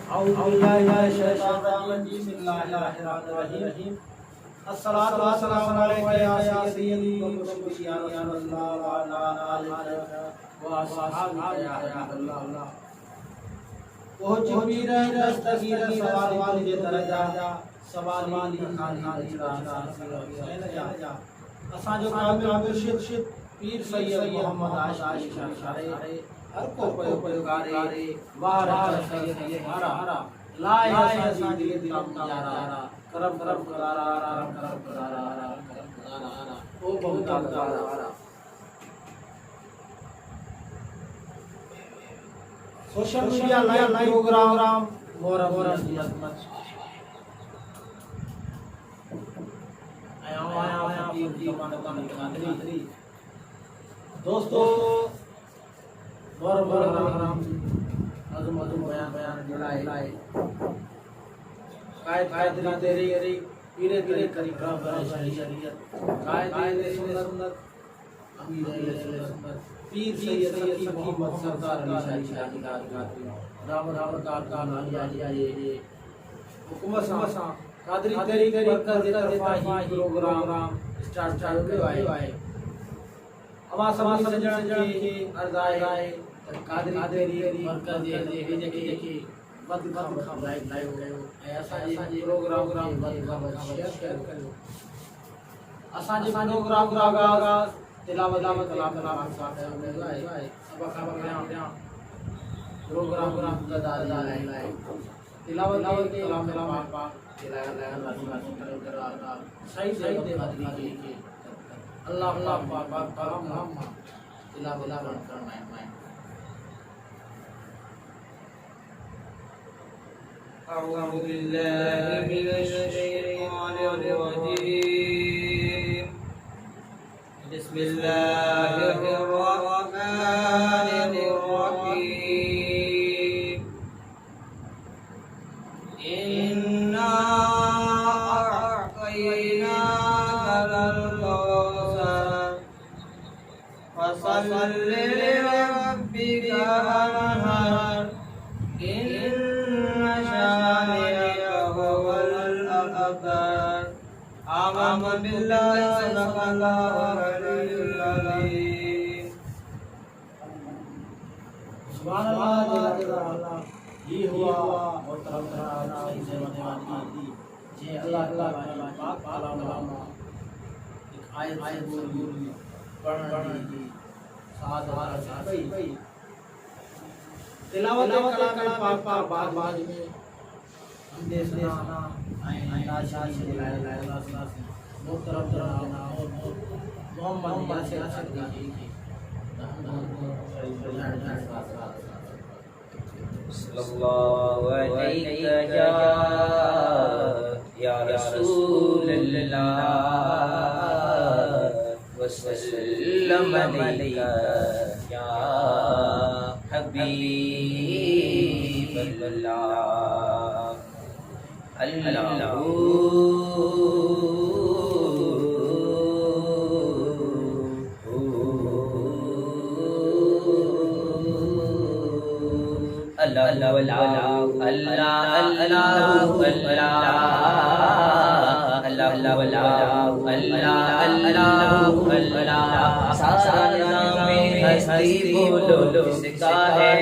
औज़ु बिल्लाहि मिनश शैतानिर रजीम बिस्मिल्लाहिर्रहमानिर्रहीम अस्सलातु वस्सलामु अलैका या सय्यदी व मुशफ़ी या रसूलल्लाह व अला आलिका व अस्हाबिका या हबीबल्लाह ओ जबीर दस्तगीर सवाल जे दरजा सवाली खानी जा असा जो कामिल मुर्शिद पीर सैयद मोहम्मद आशिक शारे हर को पयोगारे बाहर सैयद हमारा लाए असा जी दिल यारा करम करारा ओ बहुत तारा सोशल मीडिया लाइव प्रोग्राम मोरा मत आया दोस्तों मोर अजुम बयान लाए काय तेरी पीरे करी शरीयत काय सुन्नत सुन्नत पीर सैयद सकी मोहम्मद सरदार अली शाही राम का नालिया ये हुकूमत सा कादरी तेरी बरकत देता ही प्रोग्राम स्टार्ट आए अमा समाज सजण के अर्जाए कादरी तेरी बरकत दे देखी मत खम लाइव ऐसा जी प्रोग्राम शेयर करो असा जी प्रोग्राम रागा तिलावत कलाम साथ है सब खबर प्रोग्राम दादा लाए तिलावत कलाम पाक सही दे बदली के अल्लाह पाक हम तिलावत करना है अऊज़ु बिल्लाहि मिनश शैतानिर रजीम बिस्मिल्लाहिर रहमानिर रहीम इन्ना अअतैनाकल कौसर फसल्लि लिरब्बिका वन्हर इन्ना शानिअका हुवल अबतर आमनु बिल्लाहि सदक़ल्लाहुल अज़ीम सुभानअल्लाह ये हुआ मोहतरम सही से मदवानी जे अल्लाह पाक कलाम एक आयत बोली पढ़नी साथ भाई तिलावत कलाम पाक बाद में हमने सुना आशा से मोहतरम और मोहम्मद यासिर की सल्लल्लाहु अलैका या रसूलल्लाह वसल्लम अलैका या हबीबल्लाह अल्लाहु अल्लाह हस्ती बोलो किसका है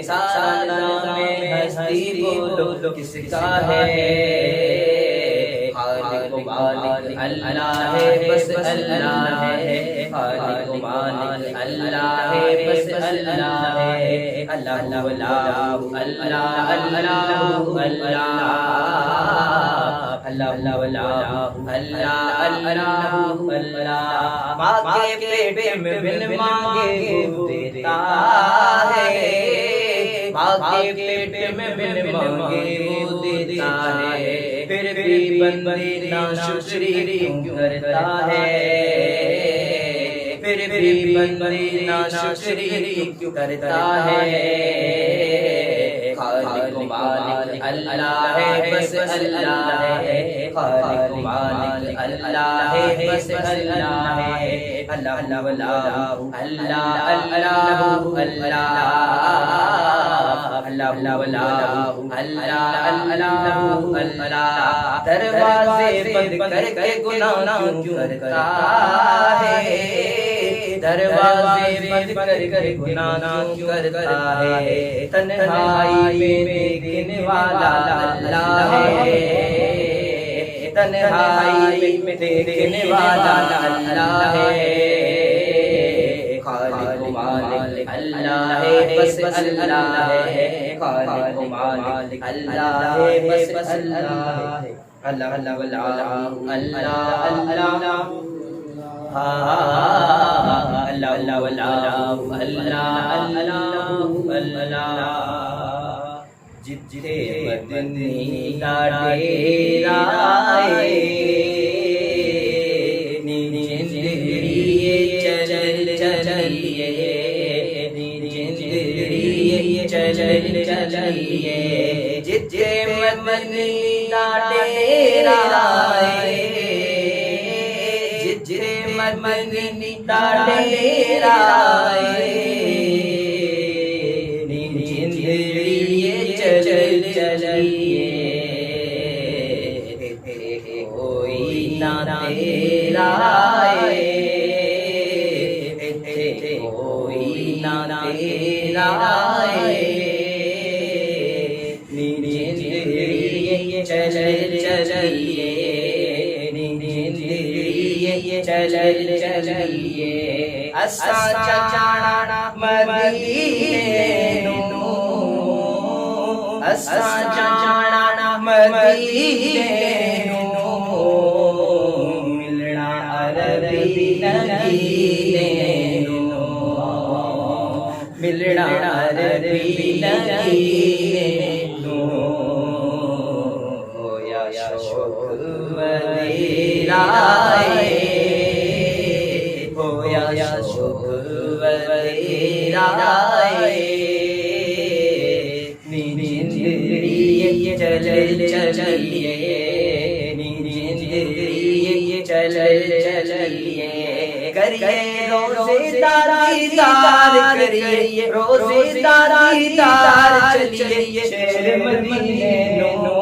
सारा में हस्ती बोलो किसका है खालिक मालिक अल्लाह है बस अल्लाह है खालिक मालिक अल्लाह है बस अल्लाह है अल्लाह माँ के पेट में बिन मांगे वो देता है माँ के पेट में बिन मांगे वो देता है फिर भी बंदे नाशुक्री क्यों करता है फिर भी बंदे नाशुक्री क्यों करता है खालिक मालिक अल्लाह है बस अल्लाह है खालिक मालिक अल्लाह है बस अल्लाह है अल्लाह अल्लाह अल्लाह अल्लाह अल्लाह अल्लाह दरवाजे बंद करके गुनाह क्यों करता है, दरवाजे बंद करके गुनाह क्यों करता है, तन्हाई में देखने वाला अल्लाह है, तन्हाई में देखने वाला अल्लाह है, खालिक मालिक अल्लाह है, बस अल्लाह है, खालिक मालिक अल्लाह है, बस अल्लाह है, अल्लाह अल्लाह अल्लाह अल्लाह अल्लाह अल्लाह अल्लाह जिते मदनी डाडेराए जिंदड़िए चल चलिए, जिंदड़िए चल चलिए, जिते मदनी डाडेराए, जिते मदनी डाडेराए, जिंदड़िए चल चलिए, कोई ना तेरा कोई ना तेरा जिंदड़िए चल चलिए, जिंदड़िए चल चलिए, असा जाना मदीने नो, असा जाना मदीने नो, मिलना अरबी नगीने नो, मिलना अरबी नगीने नो, या शौक वदीराए, होया शौक वदीराए, जिंदड़िए चल चलिए, जिंदड़िए चल चलिए, करिए रोज़ेदार दीदार करिए, रोज़ेदार दीदार चलिए, शेर मदीने नो,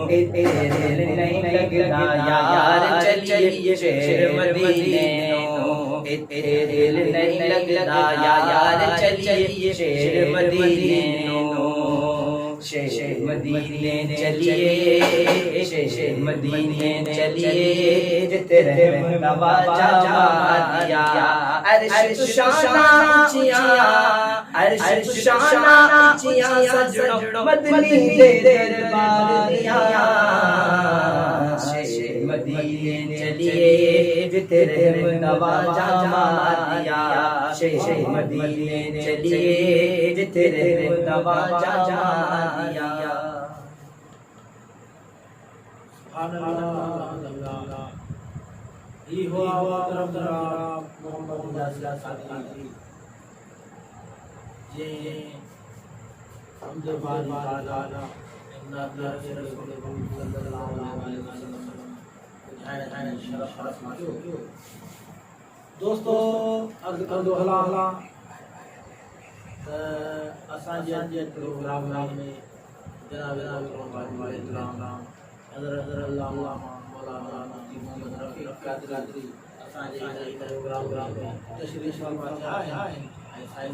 तेरे दिल नहीं लगता यार चलिए, शेर मदीने नो, तेरे दिल नहीं लगता यार चलिए, शेर मदीने नो, शेर मदीने चलिए, शेर मदीने चलिए, तेरे नवाजा दिया, अर्श शाना ऊंचिया, अर्श शाना ऊंचिया, सजनो मदनी दे दरबार दिया, शेर मदीने चलिए, तेरे नवाजा दिया, शेर मदीने चलिए, तेरे नवाजा दिया। ही हो तरफ मोहम्मद साथी जे हमदे बार गाना इंना दर के रसूल सल्लल्लाहु अलैहि वसल्लम जाने शरफ माशो। दोस्तों अर्ज कर दो हला असां जे प्रोग्राम में जनाब हज़रत अल्लामा मौलाना मुफ्ती मोहम्मद रफ़ीक कादरी असां जे प्रोग्राम में तशरीफ़ फरमा आए ऐं साईं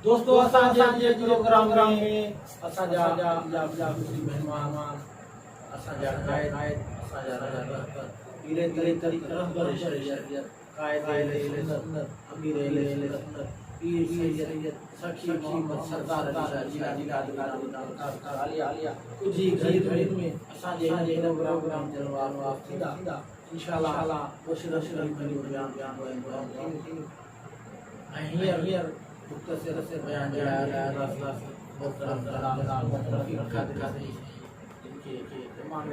दोस्तों असां जे प्रोग्राम में असां जा मेहमान असां जा गायक असां जा पीरे तरीक़त रहबर शरीयत कायद सुन्नत अमीर सुन्नत पीर सैयद सखी मोहम्मद सरदार आलिया कुछ ही घड़ी में असां जे प्रोग्राम जलवा थींदा इंशाअल्लाह मुशरफ बयान ऐं हींअर मुख़्तसर से बयान मोहतरम रफ़ीक कादरी इनके तमाम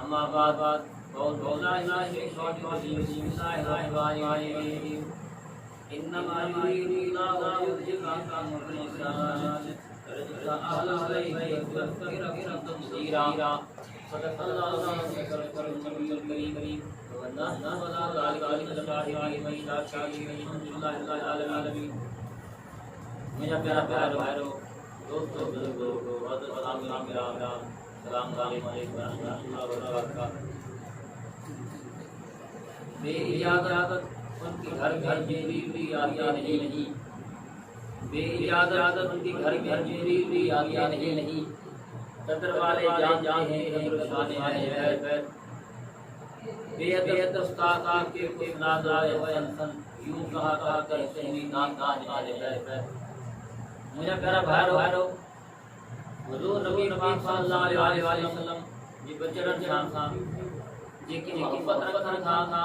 अम्मा बाद बहुत बहुत लाइक शॉट बिस्मिल्लाहिर्रहमानिर्रहीम इन्नमा युरीदुल्लाहु लियुज़हिबा मुशरिकात रजका अहला अलैहि तस्बीरा सदक़ल्लाहु करीम वन्ना वला ज़ालिका शाहिदीन व शाकिरीन अल्हम्दुलिल्लाहि आलमीन। मेरा प्यारा भाइयों दोस्तों बुजुर्गों सलाम अलैकुम बेइजाजत उनकी घर मेरी आज्ञा नहीं बेइजाजत उनकी घर मेरी आज्ञा नहीं कदर वाले जान हैं शान है बेहद उस्ताद के कुछ नाज़ाए सन यूं कहा करते हैं नाम है। मुझे प्यारा भाइयों हुजूर नबी सल्लल्लाहु अलैहि वसल्लम जी बचरन शान था जी की मोहब्बत रखता था।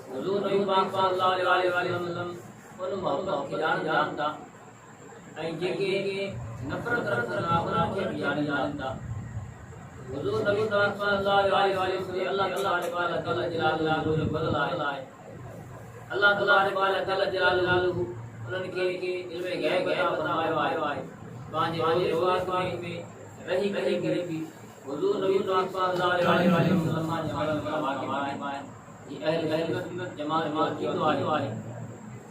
हुजूर नबी सल्लल्लाहु अलैहि वसल्लम उन मोहब्बत की जानता ऐं जेके नफ़रत रखंदा उन्हनि खे बि जानता। हुजूर नबी सल्लल्लाहु अलैहि वसल्लम अल्लाह तआला जलालुहु जो फज़ल आहे अल्लाह तआला जलालुहु उन्हनि खे इल्म गैब अता फरमायो आहे पंहिंजे रोज़ में रही करे भी हुजूर नबी सल्लल्लाहु अलैहि वसल्लम मां ये अहले सुन्नत जमात मौजूद आहे।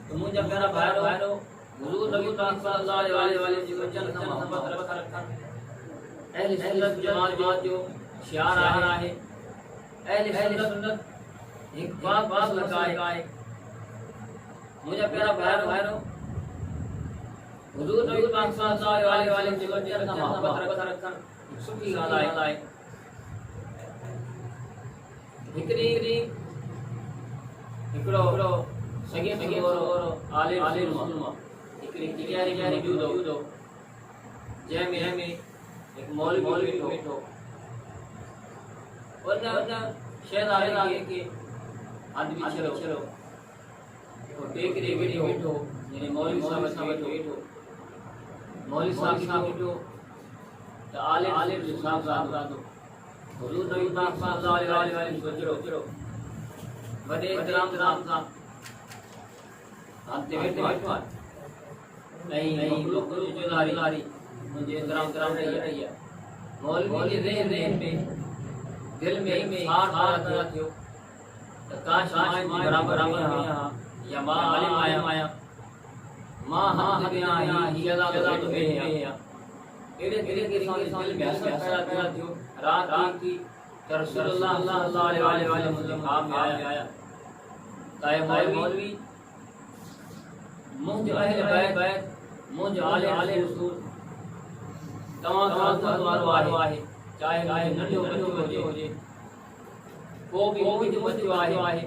तो मुझे प्यारा भाइयों हुजूर नबी सल्लल्लाहु अलैहि वसल्लम जी वचन सां मोहब्बत रखन अहले सुन्नत जमात जो शियार आहे। अहले सुन्नत एक बात लगाए मुझे प्यारा भाइयों हुजूर नबी सल्लल्लाहु अलैहि वसल्लम जी वचन सां मोहब्बत रखन सुठी ॻाल्हि आहे। हिकिड़ो सगे और आलिम मालूम हिकिड़ी किरियारी मौजूद हो जंहिंमें एक मौलवी वेठो उन शहज़ादे के आदमी छलो टेकरे वेठो यानी मौलवी साहब सां वेठो मौलवी साहब सां वेठो त आलिम साहब हुजूर नबी सल्लल्लाहु अलैहि वसल्लम सोचो वॾे इकराम सां हंते वेठो ऐं गुरु जो लारी मुंहिंजे इकराम रही आहे। मौलवी जे ज़हन में दिल में साठ थियो त काश मां बराबर आहियां या मां आलिम आहियां मां हथ में आहियां हीअ ॻाल्हि में एड़े तरीक़े सां दिल में असर पैदा थियो रात की रसूलुल्लाह सल्लल्लाहु अलैहि वसल्लम ख़्वाब में आया ताए मौलवी मुंहिंजो अहले बैत मुंहिंजो आले रसूल तव्हां वारो आहे चाहे नंढो वॾो हुजे को बि मौजूद आहे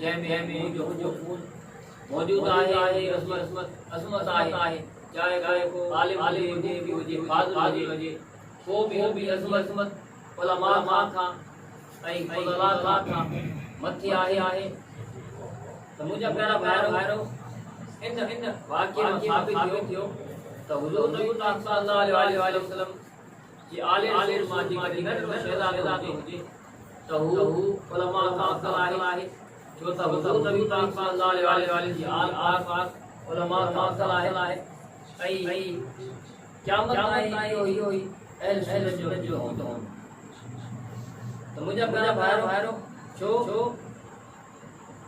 जंहिंमें मुंहिंजो खून मौजूद आहे अज़मत आहे चाहे को आलिम हुजे फाज़िल हुजे को भी अज़मत उलमा खां ऐं फज़ला खां मथे आहे। त मुंहिंजा प्यारा भाइरो इन वाक़िए में साबित थियो त हुजूर नबी सल्लल्लाहु अलैहि वसल्लम जी आलिम मां जेकी नंढो शहज़ादो हुजे त हू उलमा खां अफ़ज़ल आहे छो त हुजूर नबी सल्लल्लाहु अलैहि वसल्लम जी आल पाक उलमा खां अफ़ज़ल आहे ऐं क़यामत ताईं इहो ई अहले सुन्नत जो हूंदो। तो मुझे प्यारा भाइरो छो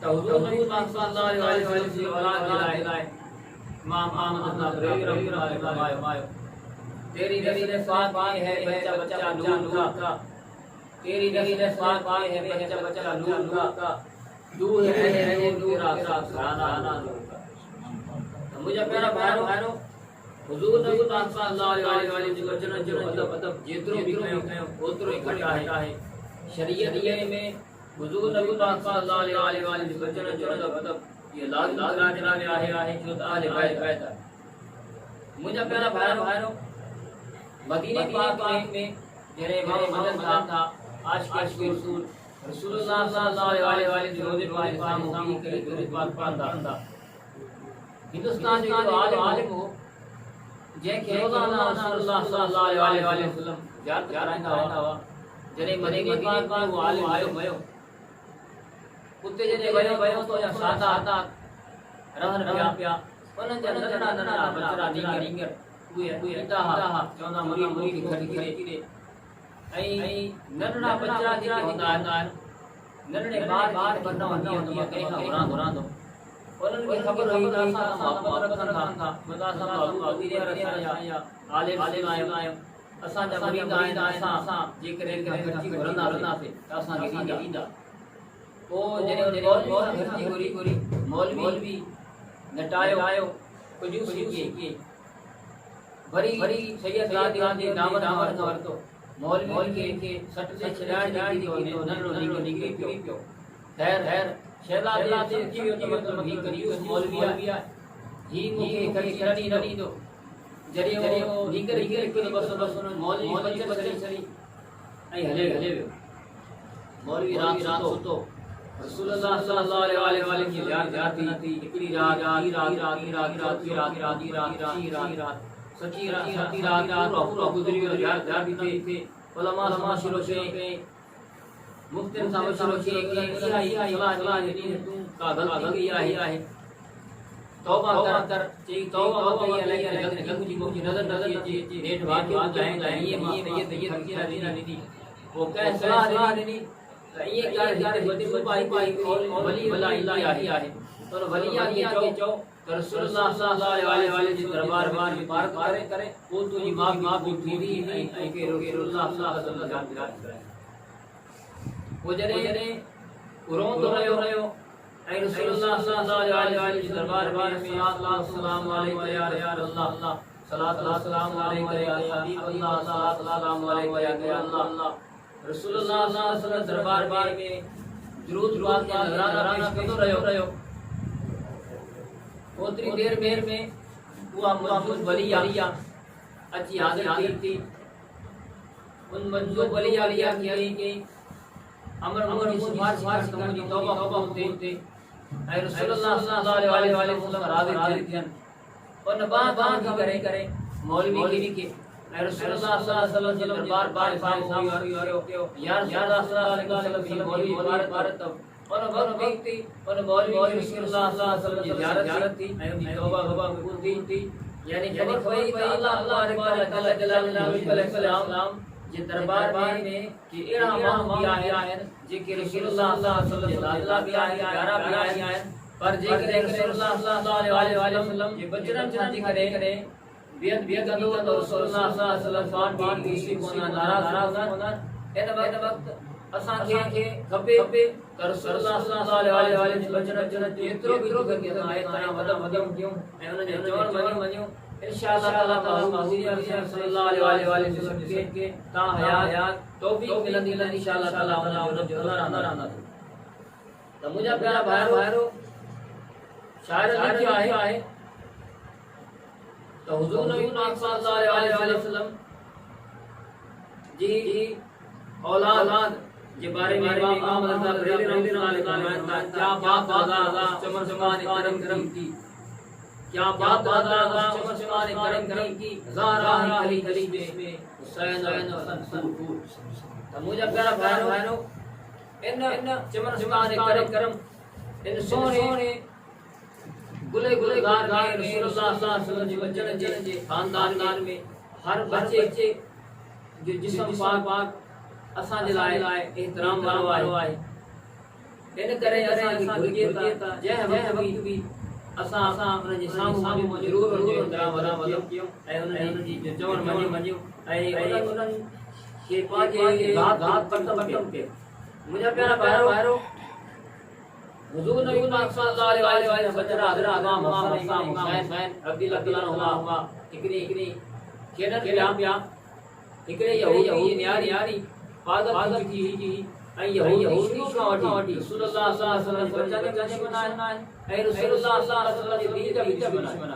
त हुजूर नबी सल्लल्लाहु अलैहि वसल्लम जी औलाद लाए इमाम अहमद रहमतुल्लाह तेरी नस्ल पाए है बच्चा नूर का तेरी नस्ल पाए है बच्चा नूर का दूर है तेरा घराना नूर का। तो मुझे प्यारा भाइरो हुजूर नबी सल्लल्लाहु अलैहि वसल्लम जी वचन जो अदब जेतिरो भी कयो ओतिरो ई घटि आहे। शरीयत में हुजूर नबी सल्लल्लाहु अलैहि वसल्लम जी वचन जो अदब ये लाज़िम आहे छो त अहले बैत आहे। मुंहिंजा प्यारा भाइरो मदीने पाक में जॾहिं इमाम मदन था आशिक़ रसूल रसूलुल्लाह सल्लल्लाहु अलैहि वसल्लम जो रोज़े पाक साम्हूं करे दुरूद पाक पढ़ंदा हिंदुस्तान जो आलिम हो जंहिंखे रोज़ाना रसूलुल्लाह सल्लल्लाहु अलैहि वसल्लम यादि कराईंदा हुआ जने मदीने पाक में वो आलिम आयो उते जने वयो तो या सादा आता रहन पिया उन जे नंढड़ा बचड़ा नींगर उए इता हा चवंदा मुरी घड़ी रे ऐं नंढड़ा बचड़ा जेके हूंदा आहिनि नंढड़े ॿार बंदा हूंदी कंहिं खां घुरां थो उन्हनि खे ख़बर हुई त असां मोहबत रखनि था मता असां बाबू या आलिम आयो असांजा मुरीद आहिनि असां जेकॾहिं घरजी घुरंदासीं त असांखे ॾींदा पोइ जॾहिं घरजी घुरी मौलवी नटायो कुझु कीअं वरी सैयद रादी दामन वरितो मौलवी खे सट ते छॾाइण जी थी नंढड़ो निकिरी पियो ख़ैर शहला ते थी वियो त मतिलबु ही करी मौलवी आहे ही मूंखे कॾहिं न ॾींदो जॾहिं वो निकिरी हिकु बस मौलवी सरी ऐं हले वियो मौलवी रात सुतो रसूलुल्लाह सल्लल्लाहु अलैहि वसल्लम की ज़ियारत थी हिकड़ी रात सची रात पूरो गुज़री वियो ज़ियारत थी उलमा शुरू कई मुफ्तिन सां शुरू कई इहा सलाह ॾिनी तूं का ग़लती कई आहे तौबा कर चई तौबा कई अलाए गंग जी नज़र अचे नेठ वाक़ियो ॿुधाए ये ॾिनी वो कंहिं सलाह ॾिनी त इएं कर वॾी वली वला इलाही आहे पर वलिया खे चओ त रसूलुल्लाह सल्लल्लाहु अलैहि वसल्लम जे दरबार में पार करे पोइ तुंहिंजी माफ़ी थींदी ऐं के रसूलुल्लाह सल्लल्लाहु अलैहि वसल्लम कराए वो जॾहिं रोंदो रहियो ऐं रसूलुल्लाह सल्लल्लाहु अलैहि वसल्लम जे दरबार में अल्लाह सलाम अलैका या अल्लाह सलात व सलाम अलैका या हबीब अल्लाह सलात व सलाम अलैका या अल्लाह रसूलुल्लाह सल्लल्लाहु अलैहि वसल्लम दरबार में दुरूद पाक का नज़राना कंदो रहियो ओतरी देर में उहा मौजूद वलिया अची हाज़िर थी उन मौजूद वलिया की अमर जी सिफारिश करण जी तौबा हुते ऐं रसूलुल्लाह सल्लल्लाहु अलैहि वसल्लम राज़ी थियनि उन बां करे मौलवी के ऐं रसूलुल्लाह सल्लल्लाहु अलैहि वसल्लम जे दरबार सां या रसूलुल्लाह सल्लल्लाहु अलैहि वसल्लम मौलवी भारत उन वक्त उन मौलवी रसूलुल्लाह सल्लल्लाहु अलैहि वसल्लम जी ज़ियारत थी ऐं उनकी तौबा कबूल थी यानी खबर पई त अल्लाह तबारक व तआला जे दरबार में कि एड़ा माण्हू आहिनि जेके रसूलुल्लाह सल्लल्लाहु अलैहि वसल्लम जे लाडला भी आहिनि प्यारा भी आहिनि पर जेकॾहिं रसूलुल्लाह सल्लल्लाहु अलैहि वसल्लम जे बचड़नि जे करे बियत कंदो त रसूलुल्लाह सल्लल्लाहु अलैहि वसल्लम पाक खुशी कोना नाराज़ हूंदा इन वक्त असांखे खपे त रसूलुल्लाह सल्लल्लाहु अलैहि वसल्लम जे बचड़नि जेतिरो भी दुख के आहे तव्हां वधम कयूं ऐं उन जे चवण वञूं इंशाअल्लाह ताला हुज़ूर सल्लल्लाहु अलैहि वसल्लम के ता हयात तौफीक मिलंदी इंशाअल्लाह ताला उन जो रहंदा त मुंहिंजा प्यारा भाइरो शायर लिखियो आहे त हुज़ूर नबी पाक सल्लल्लाहु अलैहि वसल्लम जी औलाद जे बारे में इमाम अहमद साहब रहमतुल्लाह अलैहि क्या बात आगा चमन करम की क्या बात आगा चमन करम की ज़ारा खली में हुसैन संसूर त मुझे प्यारा भाइरो इन चमन करम इन सोने गुले गार रसूलुल्लाह सल्लल्लाहु अलैहि वसल्लम जे बचन जे खानदान में हर बच्चे जो जिस्म पाक असां जे लाइ एहतराम वारो आहे इन करे असां घुर्जे त जंहिं वक्त भी असां उन जे साम्हूं ज़रूर एहतराम वारो कयूं ऐं उन जी चवण मञियूं ऐं उन्हनि खे पंहिंजे घात पटम के मुंहिंजा प्यारा भाइरो हुज़ूर नबी पाक सल्लल्लाहु अलैहि वसल्लम बचड़ा हज़रत इमाम हुसैन रज़ियल्लाहु अन्हु हिकड़ी खेॾण पिया हिकड़े यहूदी न्यारी पागल थी ऐं यहूदी वठी रसूलुल्लाह सल्लल्लाहु अलैहि वसल्लम बचन दुश्मन ऐं रसूलुल्लाह सल्लल्लाहु अलैहि वसल्लम जे दीन जा दुश्मन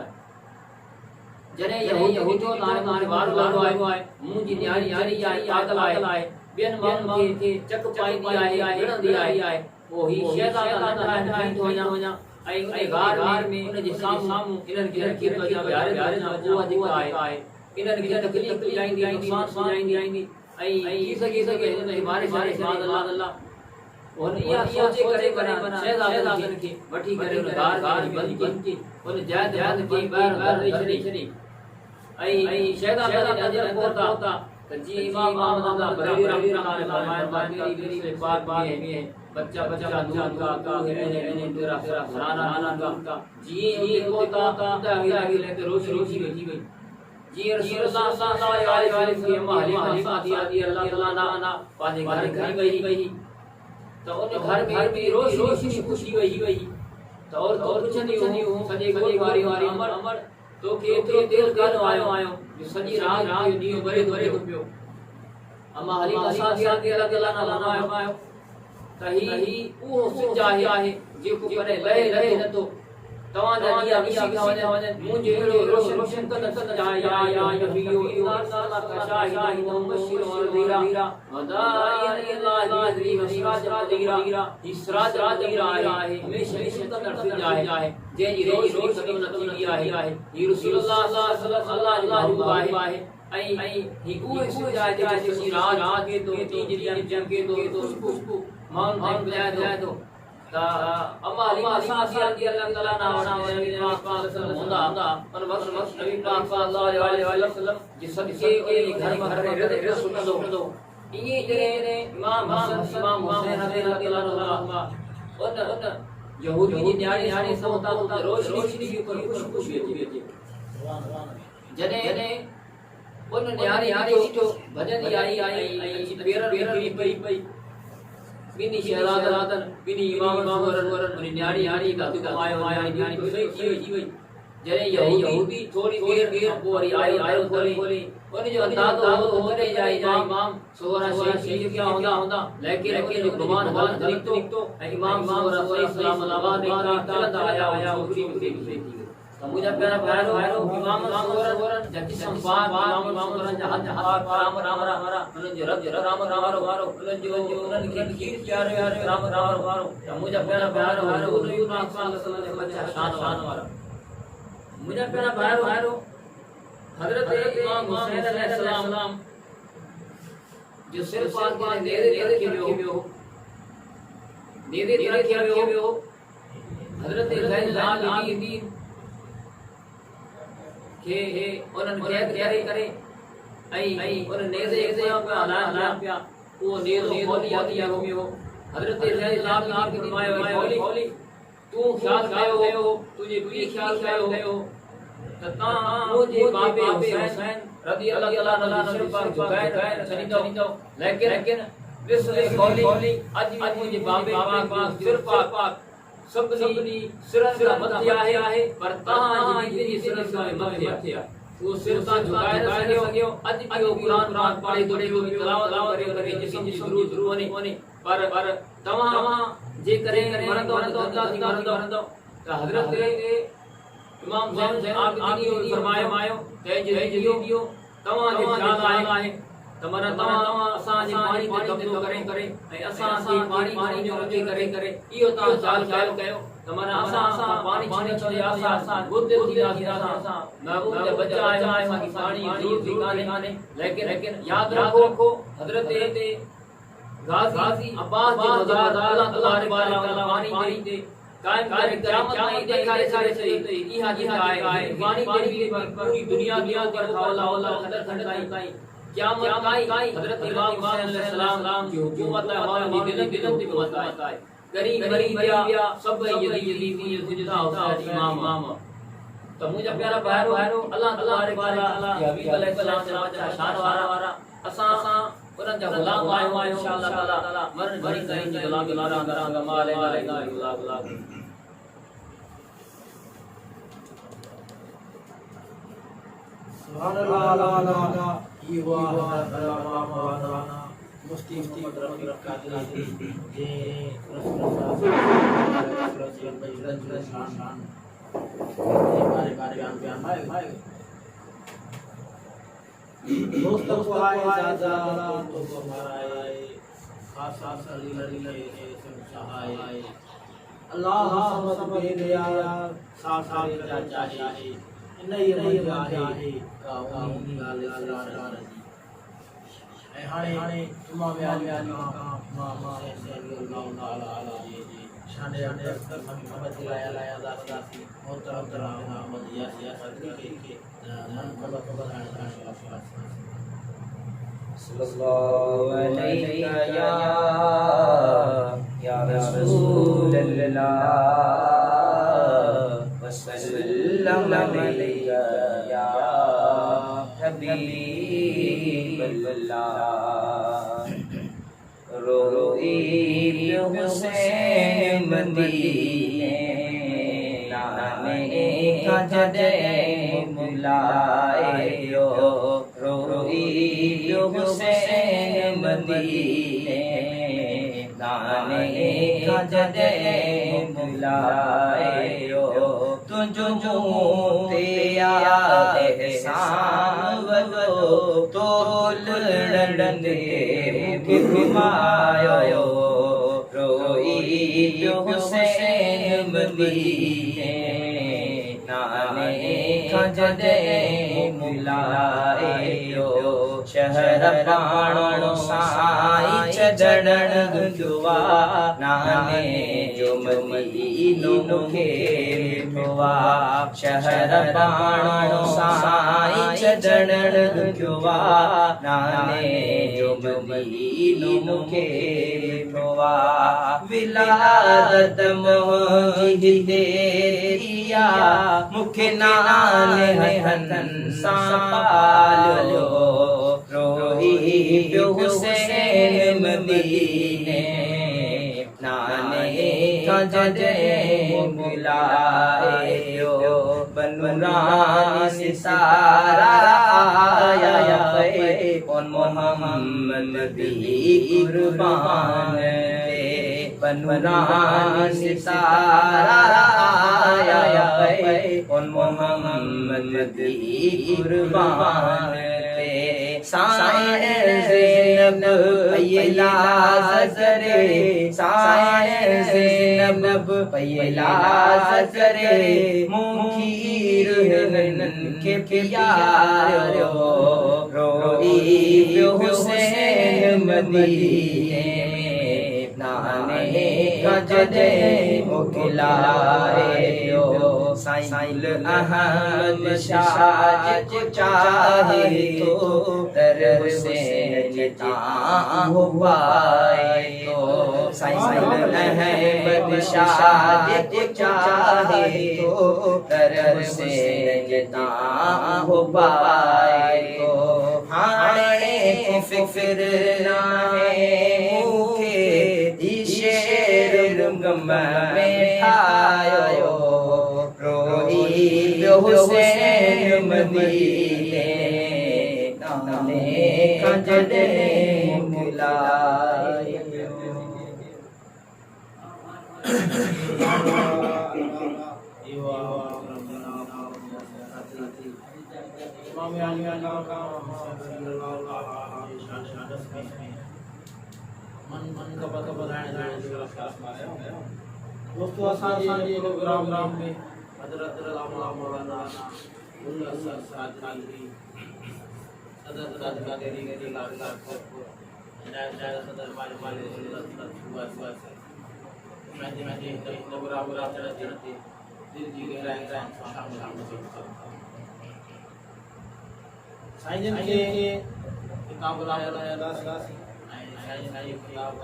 जने यहूदी तो ताने वार आयो आहे मुंह जी न्यारी आहे पागल आहे ॿियनि माण्हुनि खे चक पाईंदी आहे विढ़ंदी आहे वो ही शैतान आहे वञा ऐं गार में उन जे साम्हूं इन्हनि खे रखी तो जा प्यारे वो जेका आहे इन्हनि खे तकलीफ़ पहुचाईंदी नुक़सान पहुचाईंदी आई की सके नहीं बारिश अल्लाह अल्लाह और या सोचे करे बना शहजादन के वठी करे गार बंद की और जायद की बार छड़ी आई शहजादन अजर पोता जी इमाम अहमद बरेली रहमान फरमाया मेरी से बात में बच्चा दूध का है तेरा घराना का जी पोता गिले तो रोशी भेजी गई जी रसूलुल्लाह सल्लल्लाहु अलैहि वसल्लम महली साथी अल्लाह ताला पाने घर गई तो उन घर में भी रोशनी खुशी गई तो और कुछ नहीं हूं सजे वारी अमर तो के दिल कर आयो जो सजी रात नी बरे पियो अमा हली साथी अल्लाह ताला आयो तही वो सच्चाई आहे जेको करे रहे न तो तवा दिया विशी वने मुझे रोशन कर या नबियो इनार का शाहिद मुबशिर व नज़ीरा वदाई अल्लाह दी वसिराज नज़ीरा इसराज नज़ीरा है हमेशा इश्क कर जाए जे रोश सदम नती आहे ये रसूलुल्लाह सल्लल्लाहु अलैहि वसल्लम आई ही को जाए जे सिराज के तो तीजरी जम के तो उसको मान बुलाया दो ता अम्मा साथी अल्लाह ताला ना नबी पाक होंदा पर वक्त नबी पाक सल्लल्लाहु अलैहि वसल्लम जिस सबके के घर में सुन दो ये जरे इमाम हुसैन रज़ियल्लाहु अन्हु उन यहूदी जी न्याणी समता रोशनी की खुशी थी जने उन न्याणी जो भजन आई पेर पई बिनी शहजादन बिनी इमाम वरन न्याणी का तो आयो न्याणी तो सही जी जरे यहूदी थोड़ी देर बोरी आयो बोली उन जो अंदाज होने जाए इमाम सोरा शेख क्या होंदा लेकिन जो गुमान तो इमाम सोरा सलाम अल्लाह आया उसी मुझे प्यारा भाईरो इमाम वरन जति संवाद इमाम वरन जहां राम उन जो रब राम उन जो उन की प्यारे राम मुझे प्यारा भाईरो उन इमाम सल्लल्लाहु अलैहि वसल्लम शान वाला मुझे प्यारा भाईरो हजरत इमाम हुसैन अलैहिस्सलाम जो सिर पाक के दे रखे हो हजरत ज़ैनुल आबिदीन के उन करे आई उन नेज़े पे हलाया पिया वो नेज़ो खोली आती हो हजरत ज़ैनुल आबिदीन की फरमाया खोली तू ख्याल कयो तुझे ख्याल कयो ता मुझे बाबे हुसैन रज़ियल्लाहु अन्हु सिर पर झुकाए छनी दो लेकिन विसले खोली आज मुझे बाबे पाक सिर पाक सबनी सिरन का मध्य आहे पर तहां जी सिर का मध्य वो सिर ता झुकाए सकियो आज जो कुरान पढ़े तो तिलावत करे जिसकी जरूरत होनी पर तहां जे करे मरदो तो हजरत इमाम ज़ैनुल आबिदीन फरमायो ते जियो तहां जे ख्याल आहे तमरा तमाम असा जी पानी ते कब्जो करे ए असा जी पानी जो रखे करे इयो ता ख्याल कयो तमरा असा पानी चले असा बुद्ध थी असा महबूब जे बच्चा आया असा की पानी जरूर ठिकाने लेकिन याद रखो हजरत गाजी अब्बास जी मज़ार अल्लाह तबारक व तआला पानी दे कायम करे क़यामत में देखाए सारे इहा जी आए पानी के पूरी दुनिया पर अल्लाह खंड ताई क़यामत काई हजरत इमाम हुसैन अलैहिस्सलाम की हुकूमत हमारी दिल की हुकूमत है गरीब या सब यजीदी सुजदा हुसैन इमाम तो मुझे प्यारा भाईरो अल्लाह तबारक व तआला हबीब अलैहिस्सलाम से वजह शान वारा असा उन जा गुलाम आयो इंशाअल्लाह ताला मरण भरी कहीं गुलाम करांगा माले गुलाम सुभान अल्लाह ये हुआ अल्लाह मुफ्ती मदरसा का जे रसूलुल्लाह शान बारे बयान भाई दोस्तों को आए ज़्यादा तो हमारे खास अली के सहाय अल्लाह सब दे दिया साथ चाहे नहीं है का उम्मीद गाले हाणे इमाम आली इमाम से अल्लाह ताला जी शान मोहम्मद लाया दासी मोहतरम जनाब मोहम्मद यासिया सदरी के मन खबर सल्लल्लाहु अलैहि या रसूल अल्लाह वसल्लम अलैका या हबीब अल्लाह रोई हुसैन मदीने नाने का जदे बुलाए रोई हुसैन मदीने नाने का जदे बुलाए तुझो तेरा एहसान वलो तो लड़न दे घुमायो रोई हुसैन मदीने नाने का जदे बुलायो शहर प्राणो साई चढ़ण दुआ नाने जो मदीनो के मिठवा शहर प्राणो साई चढ़ण दुआ नाने जो मदीनो के मिठवा विलादत मोही देरिया मुखे नाने हथन सांपालो रोई हुसैन मदीने नाने का जदे बुलायो बनरानी सितारा आया है उन मोहम्मद भी कुर्बान थे बनरानी सितारा आया है उन मोहम्मद भी कुर्बान थे साए ज़ैनब पयला ज़रे साए ज़ैनब पयला ज़रे मुखीर नन के प्यारो रोई हुसैन मदीने नाने का जदे मुखलायो साइल अहमद शाह को चाहे तो दर से जिता हो पाए तो साइल अहमद शाह को चाहे तो दर से जिता हो पाए तो हाणे फिक्र ना है मुखे शेर गम में आयो रोई हुसैन मदीने नाने का जदे बुलायो इमाम आली मन का बताने दोस्तों असांजे प्रोग्राम में हजरत मौलाना मुल्ला साद कादरी सदर कादरी सदर माले मैं प्रोग्राम चढ़ते दिल जी गहराई शाम साईं जन के किताब लाया दासी साईं किताब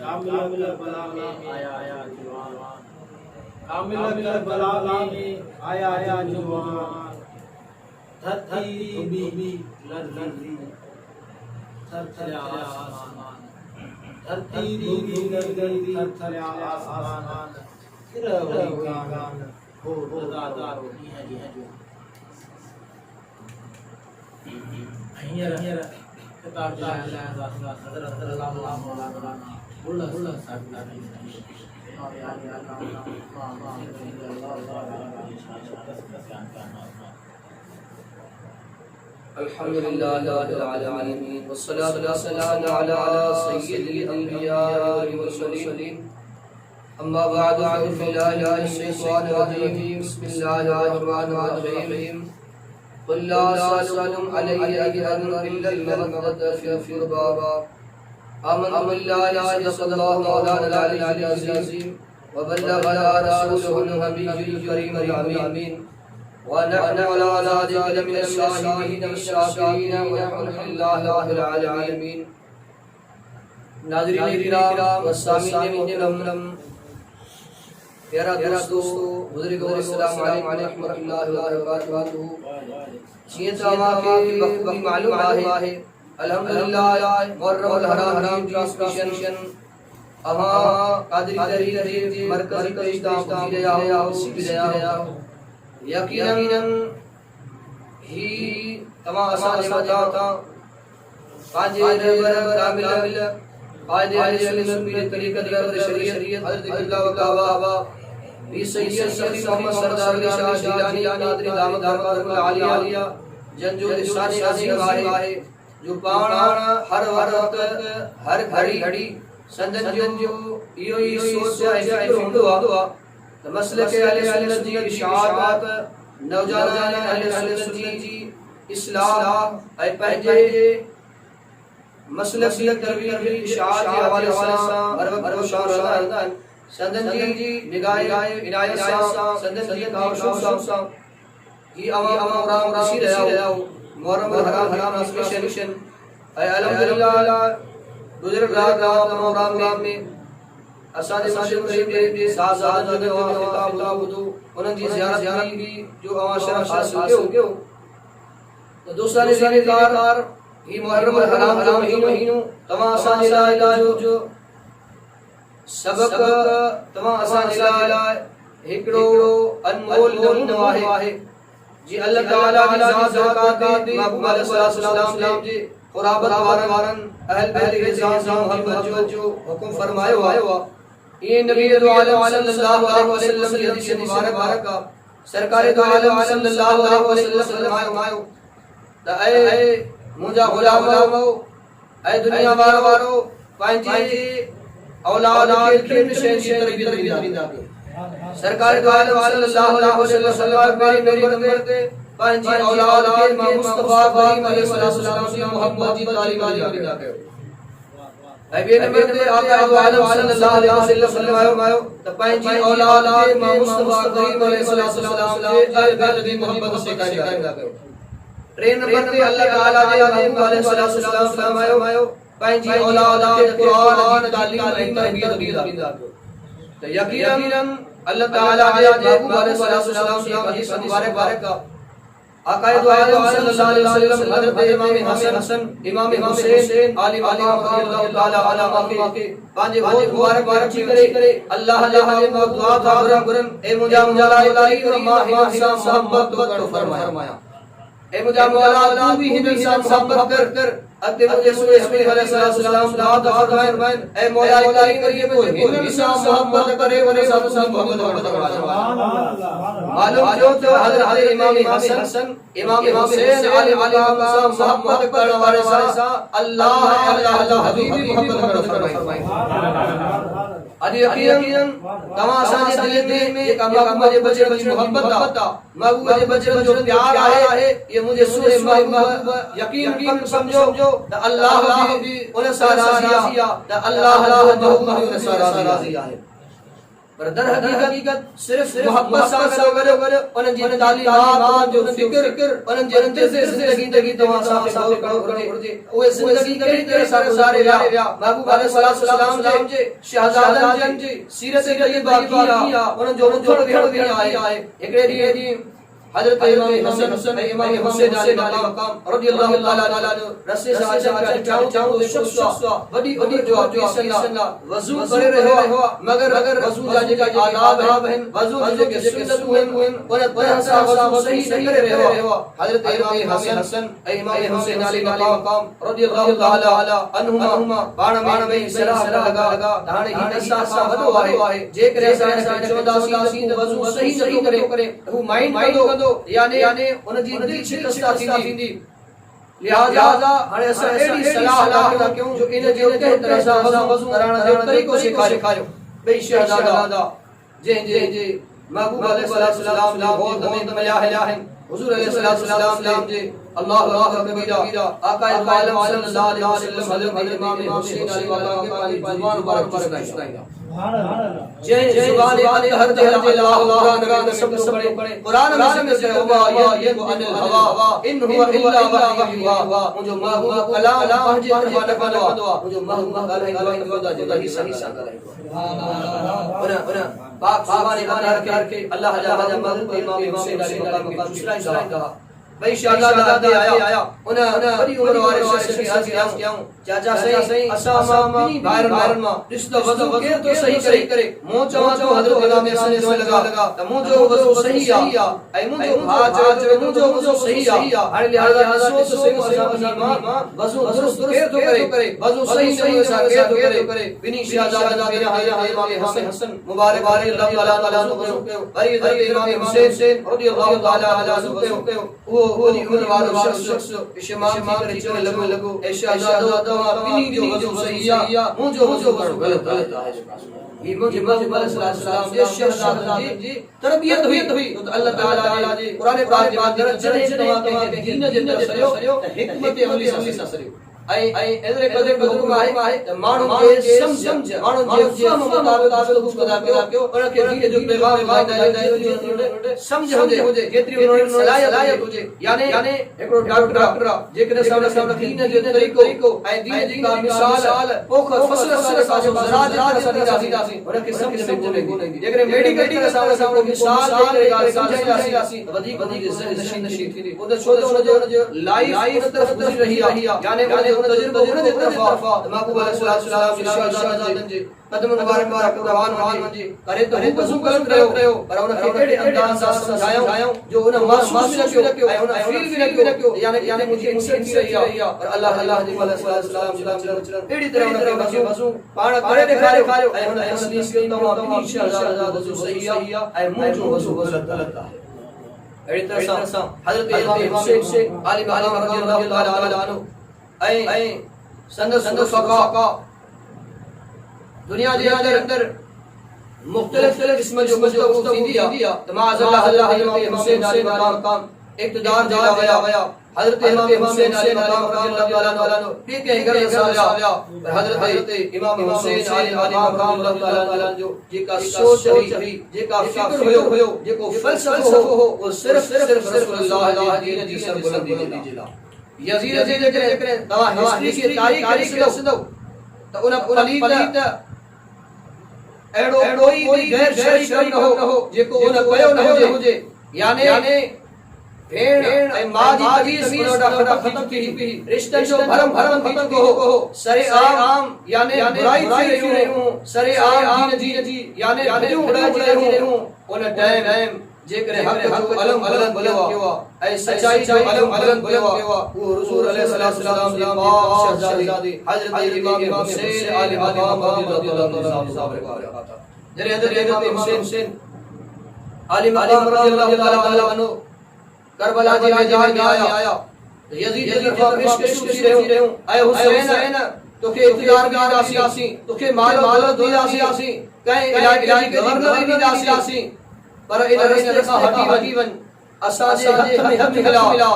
कामिल बलागा आया जुवान कामिल बलागा में आया जुवान धरती भी लर्जी थरथरा आसमान धरती भी लर्जी थरथरा आसमान फिर वही गान हो दादार होती है जी जो हियर किताब लाया हज़रत मौलाना मुल्ला साहब अल्हम्दुलिल्लाह रब्बिल आलमीन वस्सलातु वस्सलामु अला सय्यिदिल अंबिया'i वल मुरसलीन अम्मा बअद बिस्मिल्लाहिर रहमानिर रहीम बिस्मिल्लाहिर रहमानिर रहीम قل لا أسألكم عليه أجرا إلا المودة في القربى آمنت بالله صدق الله مولانا العلي العظيم وبلغنا رسوله النبي الكريم الأمين ونحن على ذلك من الشاهدين والشاكرين والحمد لله رب العالمين नाज़रीन किराम व सामीन मुहतरम प्यारा दोस्तों बुजुर्गों अस्सलाम वालेकुम व रहमतुल्लाहि व बरकातहू जिए तमा के वक्त मालूम है अल्हम्दुलिल्लाह मुहर्रम हराम ट्रांसमिशन अहा कादरी तहरीर मरकज़ी करिश्ता दिया यकीनन ही तमा असा जमाता पांजे रबर कामिल आदि सुन्नत तरीक़त शरीयत हज़रत अल्लाह व काबा भी सैयद शफी मोहम्मद सरदार शाह जिलानी नादरी दामद बरकत आलिया जंजो इरशाद शादी है जो पाना हर वक्त हर घड़ी संदन जो इयो सोच है हुआ तो मसलक अहले सुन्नत जी इशाअत नौजवान अहले सुन्नत जी इस्लाह ऐ पहजे मसलक सी तरवीर इशाअत के हवाले से हर वक्त शान संदन जी निगाह इनायत सा संदन जी का शौक ये अवाम राम रसी रहा मुहर्रम हराम ट्रांसमिशन अल्हम्दुलिल्लाह गुजर राम में असाद मस्जिद शरीफ के साथ साथ जो खिताब हुदू उन जी ज़ियारत भी जो अवा शरफ हासिल हो तो दूसरा ने कार ही मुहर्रम हराम जो महीनो तमा असा जो सबक तमा असा हिकड़ो अनमोल नमूनो आहे जी अल्लाह ताला जी ज़ात दी महबूब अलैहिस्सलाम जी क़ुराबत वारन अहल बैत के जान मोहब्बत जो हुक्म फरमायो आयो ये नबी दो आलम सल्लल्लाहु अलैहि वसल्लम की हदीस मुबारक का सरकार दो आलम सल्लल्लाहु अलैहि वसल्लम आयो त ए मुजा गुलाम ए दुनिया वारो पंहिंजी औलाद के शहर तरबियत ॾींदा सरकार दो आलम सल्लल्लाहु अलैहि वसल्लम मेरी नंबर ते पंहिंजी औलाद के मुस्तफा करीम अलैहिस्सलाम से मोहब्बत जी तालीम ॾींदा कयो ऐं ॿिए नंबर ते आका दो आलम सल्लल्लाहु अलैहि वसल्लम आयो त पंहिंजी औलाद के मुस्तफा करीम अलैहिस्सलाम से अहल दी मोहब्बत सेखारींदा कयो टे नंबर ते अल्लाह ताला जे हबीब अलैहिस्सलाम आयो पंहिंजी औलाद के कुरान जी तालीम तरबियत ॾींदा कयो तो यकीनन अल्लाह ताला जे महबूब अलैहिस्सलाम की हदीस मुबारक का आका दो आलम सल्लल्लाहु अलैहि वसल्लम हजरत इमाम हसन इमाम हुसैन आली रज़ियल्लाहु ताला अन्हु के पांजे मुबारक करे अल्लाह जे दुआ था गुरन ए मुजा लाली व माह इंसान मोहब्बत तो फरमाया ए मुजा मौला भी हिंद इंसान मोहब्बत कर अते मुझे सुने अलैहिस्सलाम दाद फरमाएं ए मौला लाली करिए को हिंद इंसान मोहब्बत करे वने सब मोहब्बत मालूम जो तो हजरत इमाम हसन इमाम हुसैन आली मोहब्बत करने वाले सा अल्लाह हबीब मोहब्बत फरमाएं अदी यकीनन तमाशा जे दिल में एक महबूब जे बजर की मोहब्बत महबूब जे बजर जो प्यार है ये मुझे सुने महबूब यकीन समझो त अल्लाह भी उन सा राज़ी त अल्लाह महबूब उन सा राज़ी है पर दर हकीकत सिर्फ मोहब्बत सा गरो उन जी तालीमात जो फिक्र उन जे जिंदगी तमाशा से करो ओए जिंदगी करी तेरे सारे महबूब अलैहिस्सलाम जे शहजादन जी सीरत के बाकी उन जो भेड़ भी आए एकड़े दी हजरत इमाम हसन इमाम हुसैन आले मकाम रज़ियल्लाहु ताला जो रस्से से आचा चाऊ तो शख्स बड़ी जो अल्लाह वजू करे रहो मगर वजू जाजे का आदाब है वजू जो के सुन्नत हैं और तरह से सही करे रहो हजरत इमाम हसन इमाम हुसैन आले मकाम रज़ियल्लाहु ताला अन्हुमा बाण में सलाह लगा धाणे ही नशा वदो आहे जे करे 14 सीध वजू सही करे वो माइंड यानी उन जी दिल शिकस्ता थींदी लिहाजा हाणे असां एड़ी सलाह ला क्यों जो इन जो कंहिं तरह सां वज़ू करण जो तरीक़ो सेखारियो ॿई शहजादा जे महबूब अलैहिस्सलाम बहुत में मिलिया आहिनि हुजूर अलैहिस्सलाम जी अल्लाहु अकबर कबीरा आका आलम सल्लल्लाहु अलैहि वसल्लम हजरत इमाम हुसैन अली वाला के पानी जुबान मुबारक चुस्काएगा जय जुबान हर अल्लाह सब बड़े कुरान में से हुआ ये अनिल हवा इन हुवा इल्ला वही मुझे महबूब कलाम पहुंचे करवाना मुझे महबूब कलाम जल्दी सही और पाक जुबान अनहर के अल्लाह जल्ल महबूब इमाम हुसैन अली वाला के चुस्काएगा भाई शहजादा आया उन्हें बड़ी उम्र वाले शख्स से अर्ज किया हूं चाचा सही असामा बाहर मा रिश्ता वजो के तो सही करे मो चवा जो हजरत इमाम हसन से लगा त मो जो वजो सही आ आई मो जो हाथ जो मो जो वजो सही आ हर लिहाजा सो से मा वजो दुरुस्त के तो करे वजो सही सा के तो करे बिनी शहजादा मेरा इमाम हसन मुबारक अल्लाह ताला वजो के भाई हजरत इमाम हुसैन रदियल्लाहु ताला अन्हु के वो उम्र वाला शख्स इमाम के चले लगो ए शहजादा बिनी जो वजो सही आ मो जो वजो गलत है ये मुझे महबूब सल्लल्लाहु अलैहि वसल्लम ये शहजादा जी तरबियत हुई तो अल्लाह ताला जी कुरान पाक में दर चढ़े के दीन जिंदा सरियो हिकमत अमली सरियो आई एदरे कदरे बदलू आहे मानो के समझ मानो जे मुताबिक कुछ कदा क्यों पर के दीन जो पैगाम वायदा समझ हो जे केतरी उन्होंने सलाहियत हो जे यानी एकरो डॉक्टर जेकरे सामने दीन जो तरीको आई दीन जी का मिसाल पोख फसल का जो जराज सदी उनके समझ में बोले जेकरे मेडिकल के सामने मिसाल देकर समझाई वधी नशीद थी उधर छोड़ो जो लाइफ तरफ रही यानी तजुर्बा उन्हें तरफा महबूब सल्लल्लाहु अलैहि वसल्लम जी कदम मुबारक रवान जी करे तो वजू गलत रहो पर उन्हें केड़े अंदाज से समझायो जो उन्हें महसूस रखियो उन्हें फील भी रखियो यानी मुझे इनसे ही और अल्लाह जी सल्लल्लाहु एड़ी तरह उन्हें वजू पाण करे दिखायो उन्हें हदीस के तमाम शहजादा वजू सही है मुझे वजू गलत है एड़ी तरह से हजरत इमाम हुसैन अली रज़ियल्लाहु ताला अन्हु ऐ संग फका दुनिया के अंदर मुख्तलिफ किस्म जो गुफ्तगू दिया तमाम अल्लाह इमाम हुसैन अली मकाम इक्तदार जा गया हजरत इमाम हुसैन अली मकाम रज़ियल्लाहु अन्हु भी कहीं घर आया पर हजरत इमाम हुसैन अली मकाम रज़ियल्लाहु अन्हु जो जेका सोच रही जेका फिक्र होयो जेको फलसफो हो वो सिर्फ रसूलुल्लाह जी सरबुलंदी दीजिला यजीद जिक्र तवा हिस्ट्री की तारीख सिदो तो उन पलीत एड़ो कोई गैर शरई कम न हो जेको उन कयो न हुजे यानी भेड़ ए मादी तमीज खत्म थी रिश्ते जो भरम खत्म हो सरे आम यानी बुराई थी रही हूं सरे आम दीन जी यानी हजू उड़ा रही हूं उन टाइम जेकरे हक जो अलम बोलेवा ऐ सच्चाई जो अलम बोलेवा वो हुजूर अलैहि सल्लम की पाक शहजादी हजरत इमाम हुसैन अली मकाम रज़ियल्लाहु ताला अन्हु जरे हजरत हुसैन अली मकाम रज़ियल्लाहु अन्हु करबला जी में आया यजीद की तरफ इश्क रहे हूं ऐ हुसैन तो के इख्तियार भी आसी तो के माल दी आसी कहीं इलाही गवर्नर भी आसी पर इन रस्ते का हकीवन असाजे हक मिला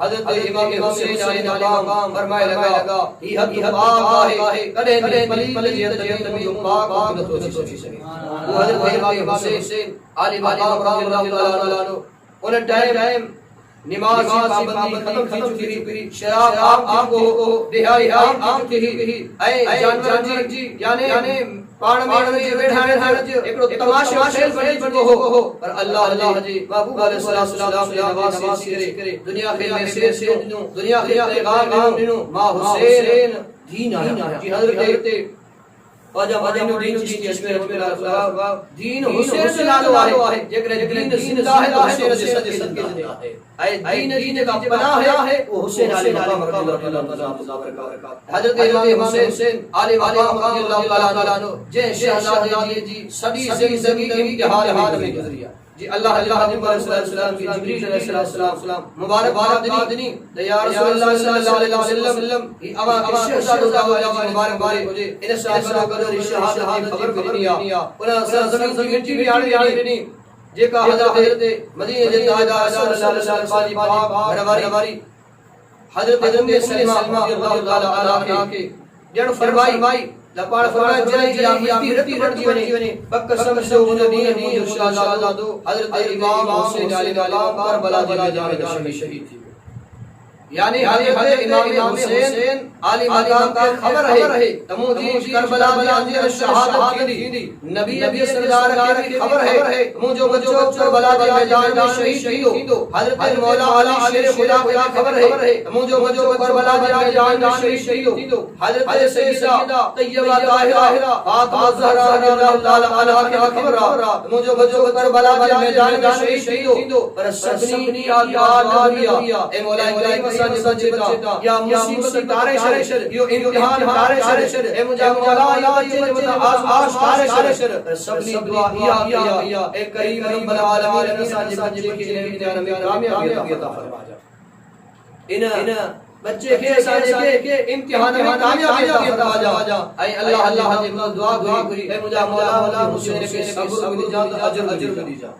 हजरत इमाम हुसैन अली मकाम फरमाए लगा ही हक पाक है कदे पली जियत में पाक न सोची सके वो हजरत इमाम हुसैन अली मकाम रज़ियल्लाहु अन्हु उन टाइम नमाज की पाबंदी खत्म थी शराब आपको दिहाई आप थी ऐ जानवर जी यानी पाण में जे बैठा एकड़ो तमाशा खेल बड़ी हो पर अल्लाह जी महबूब सल्लल्लाहु अलैहि वसल्लम करे दुनिया के में से दुनिया के पैगाम दिनो मां हुसैन दीन आया जी हजरत वजह दीन जी अजमेर दीन हुसैन से नालो है जेकरे दीन जिंदा है हुसैन से सदके जिंदा है ऐ दीन का पनाह है वो हुसैन अली मकाम रज़ियल्लाहु ताला हजरत इमाम हुसैन अली मकाम रज़ियल्लाहु ताला अन्हु जे शहजादी जी सदी जिंदगी के हाल में गुजरिया जी अल्लाह सल्लल्लाहु की जिब्रील अलैहिस्सलाम मुबारक दिनी या रसूलुल्लाह सल्लल्लाहु अलैहि वसल्लम ई अवा शहजादा वाला मुबारक हो जे इन साहब को शहादत की खबर दिया उन जमीन की मिट्टी भी आड़ी दिनी जेका हजरत मदीने जे ताजदार सल्लल्लाहु अलैहि वसल्लम पाक घरवारी हजरत उम्मे सलमा रज़ियल्लाहु ताला अन्हा के जण फरमाई लपाड़ फरमाया जय या मिट्टी रती रती बने बकसम से उन दीन इंशाअल्लाह दो हजरत इमाम हुसैन अलैहिस्सलाम करबला जी में शहीद थी यानी हजरत इमाम हुसैन आली मकाम का खबर है तमुजी करबला में अंदर शहादत की नबी सरदार की खबर है मुझे बच्चों करबला के मैदान में शहीद हो हजरत मौला अली खुदा की खबर है मुझे करबला के मैदान में शहीद हो हजरत सैयदा तैयबा ताहिरा फातिमा ज़हरा रज़ियल्लाहु ताला अन्हा की खबर मुझे करबला के मैदान में शहीद हो पर सबनी आगाज नबिया ए मौला या मुसीबत तारे शर यो इम्तिहान तारे शर ए मुझे मौला या आस तारे शर सबनी दुआ या ए करीम रब्बुल आलमीन साजे बच्चे के लिए इम्तिहान में कामयाबी अता फरमा जा इन बच्चे के साजे के इम्तिहान में कामयाबी अता फरमा जा ऐ अल्लाह जी दुआ करी ए मुझे मौला हुसैन के सब्र दी जा अजर दी जा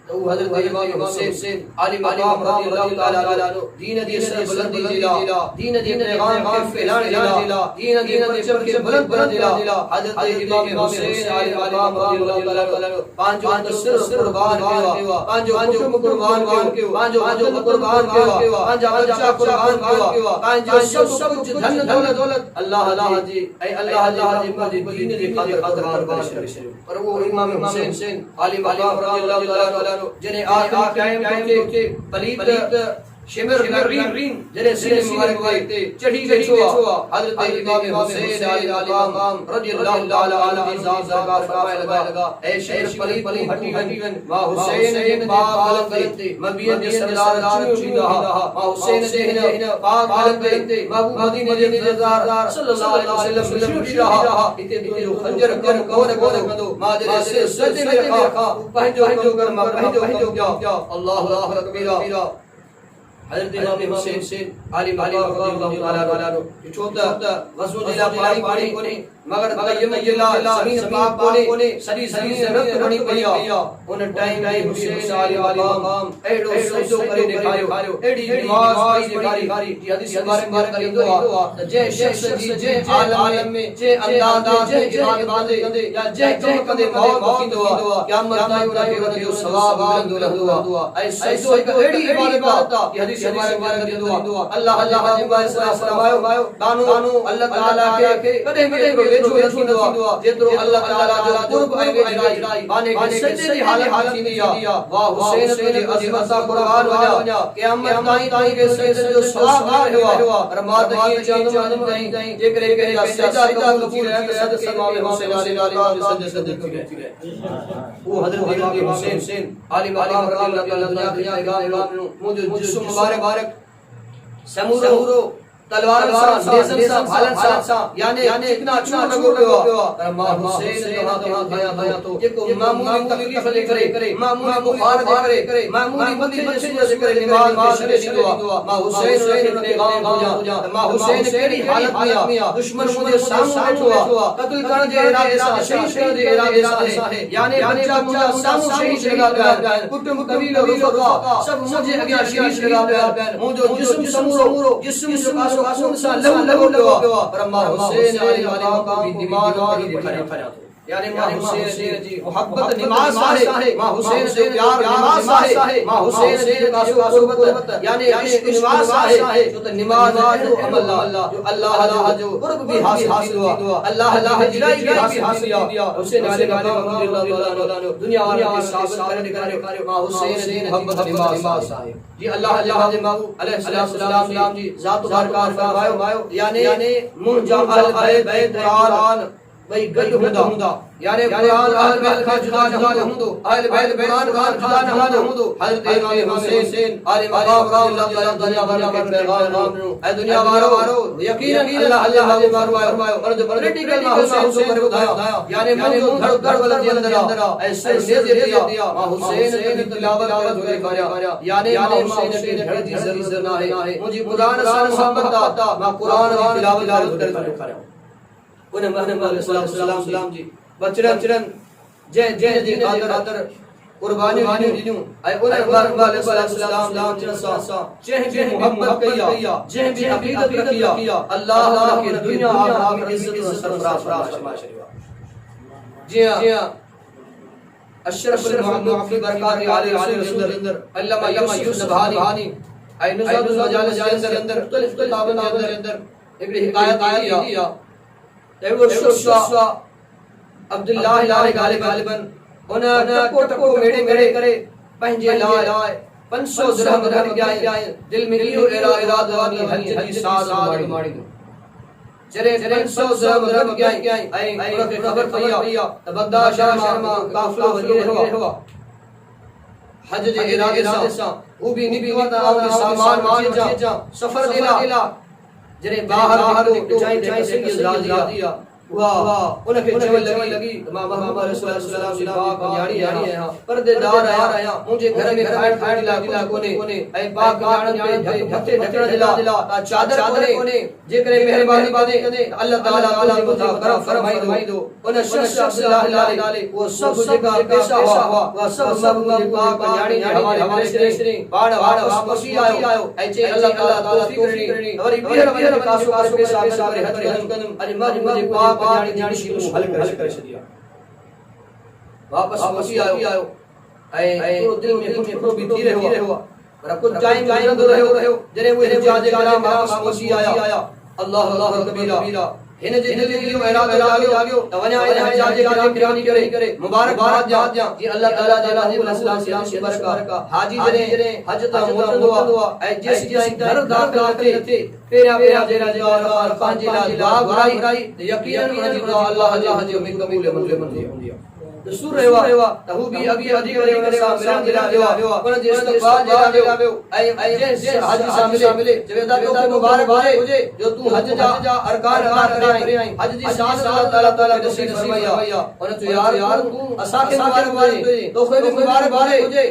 तो हजरत इमाम हुसैन आली मकाम रज़ियल्लाहु ताला अन्हु दीन दी सर बुलंदी दिला दीन दी पैगाम के फैलाने दिला दीन दी परचम के बुलंद दिला हजरत इमाम हुसैन आली मकाम रज़ियल्लाहु ताला अन्हु पांचो सिर कुर्बान केवा पांचो कुर्बान केवा पांचो कुर्बान केवा पांचो बच्चा कुर्बान केवा पांचो सब कुछ धन दौलत अल्लाह जी ऐ अल्लाह जी मुझे दीन दी खातिर कुर्बान करे पर वो इमाम हुसैन आली मकाम रज़ियल्लाहु ताला जिन्हें आखिरी टाइम के पलीत शिमर रीन जिन्हें सीने मुबारक थे चढ़ी छुआ हजरत इमाम हुसैन अलैहिस्सलाम रज़ियल्लाहु ताला अन्हु ज़ात का फरमाया लगा ऐ शेर पलीत हटीवन वा हुसैन इन पाक गलते मबियत सरदार चुदा वा हुसैन देहन पाक गलते महबूब मदीने दे सरदार सल्लल्लाहु अलैहि वसल्लम शाह इते जो खंजर कर कौन कंदो मादरे से सजदे में रखा पहजो क्या अल्लाहु अकबर हजरत इमाम हुसैन आली मकाम रज़ियल्लाहु ताला अन्हु छोटा गज़ो दिला पानी कोने मगर तयम जिला जमीन पाक कोने सदी से रक्त बनी पया उन टाइम हुसैन आली मकाम एडो सजदो करे दिखायो एडी नमाज पढ़ी जी हदीस बारे करे दुआ जे शख्स जी जे आलम में जे अंदाज जे इबादत या जे कंदे मौत की दुआ क़यामत ताईं उनके वने जो सवाब बुलंद दुआ ऐ सजदो एक एडी इबादत की हदीस बारे करे दुआ अल्लाह जी फरमायो कानू अल्लाह ताला के कदे जो दुआ जेतरो अल्लाह ताला जो कुर्ब आई बाने के सच्चे दी हालत थी दिया वाह हुसैन ते अज़मत सा कुर्बान होया क़यामत ताईं के सजदे जो सवाब हुआ और मात की चांद ताईं जे करे के सजदा कबूल है सदके इमाम हुसैन अलैहि सजदे वो हजरत इमाम हुसैन आली मकाम रज़ियल्लाहु ताला दुनिया के मुझे जिस्म मुबारक समूरो तलवार सा नेज़म सा भालन सा यानी इतना अच्छा लगो पर मां हुसैन कहां गया तो ये को मामूली तकलीफ करे मामूली बुखार करे मामूली मथे से करे नमाज के दुआ मां हुसैन ने गांव हो जा मां हुसैन केड़ी हालत में दुश्मन मुझे सामने हुआ कत्ल करने के इरादे से शहीद करने के इरादे से यानी बच्चा मुझे सामने शहीद लगा गया कुटुंब कबीले रुफका सब मुझे आगे शहीद लगा गया मुझे जिस्म समूरो जिस्म कौन सा लहू पर मां हुसैन आली मकाम की नमाज पढ़ी दिखाया यानी मां हुसैन जी मोहब्बत नमाज है मां हुसैन से प्यार नमाज है मां हुसैन से कासुबत यानी इश्क नमाज है जो तो नमाज है अमल जो अल्लाह जो कुर्ब भी हासिल हुआ अल्लाह हिजराई भी हासिल किया हुसैन आले मकाम रज़ियल्लाहु ताला दुनिया वालों के साबित करने के मां हुसैन से मोहब्बत नमाज है जी अल्लाह जी अलैहिस्सलाम जी जात बारकार फरमायो यानी मुंजल बैत कुरान भाई गई हुंदा यानी कुरान अहल बैत का जुदा हुंदो अहल बैत कुरान का जुदा हुंदो हजरत इमाम हुसैन आले मकाम रज़ियल्लाहु ताला अन्हु के पैगाम ए दुनिया वारो यकीन अल्लाह ने फरमायो और जो पॉलिटिकल हुसैन को बताया यानी मुंह धड़ वाला के अंदर ऐसे से दिया मां हुसैन ने तिलावत कर दिखाया यानी मां हुसैन के धड़ दी जरूरत ना है मुझे कुरान सन मोहब्बत आता मां कुरान की तिलावत कर दिखाया उन्हें महमूद सल्लल्लाहु जी बचरन जय जय जी खातर कुर्बानी दिनु आई उन बार सलाम जसा चह भी मोहब्बत किया जह भी अकीदत किया अल्लाह की दुनिया आखिरत की इज्जत और सरफराज फरमाया। जी हां अशरफ महमूद की बरकत आले रसूल अंदर अल्लामा यूसुफ नबहानी आई नुज़ादुल मजालिस के अंदर मुख्तलिफ किताबों के अंदर एक हिकायत दिया ते वो शुस्वा अब्दुल्लाह गालिबन उन्हें टको मेड़े करे पंजे लाए 500 दिरहम रख गया दिल में कियो इरादा हज की साज माड़ी जरे 500 दिरहम रख गया आई उनके खबर पइया त बगदाद शर्मा काफिला वगैरह हुआ हज जे इरादे सा वो भी निबी वता और सामान चीजा सफर दिला जरे बाहर को चाहे से दिया वाह उनके चवल लगी मोहम्मद रसूलुल्लाह सल्लल्लाहु अलैहि वसल्लम पाक यानी है पर्देदार आया मुझे घर में खाट दिला कोने ऐ पाक जान पे ढके दिला चादर कोने जे करे मेहरबानी बादे अल्लाह ताला को करम फरमाई दो उन शख्स सल्लल्लाहु अलैहि वो सब जगह पेशा हुआ वो सब मुझे पाक यानी हवाले से बाड़ वापसी आयो ऐ जे अल्लाह ताला तौफीक करनी और बिहर कासो पेशा करे हज कदम अज मुझे पाक जानी की हल कर दिया वापस आयो ऐ तो दिल में कुछ बीती रहे हुआ पर कुछ टाइम रहे जरे वो जाजे कलाम वापस आया अल्लाह कबीरा हिन जे दिल में इरादा आगयो तवना इन जाजे कलाम करे मुबारक जा जी अल्लाह ताला जला अलैहि से बरका हाजी जरे हज ता मोटंदो ऐ जिस घर दाखिल थे पेरा जेरा और पांजे ला भाई यकीनन अल्लाह हज में कबूल मंजूर दसूर रहवा तहु भी अभी अधिक करे सामने दिला पर जे इस्तकबाल दिला ऐ जे हज शामिल जवेदा को मुबारक हो जो तू हज जा अरकान अदा करे हज दी शान अल्लाह ताला नसीब फरमाया और तू यार तू असा के मुबारक तो कोई मुबारक हो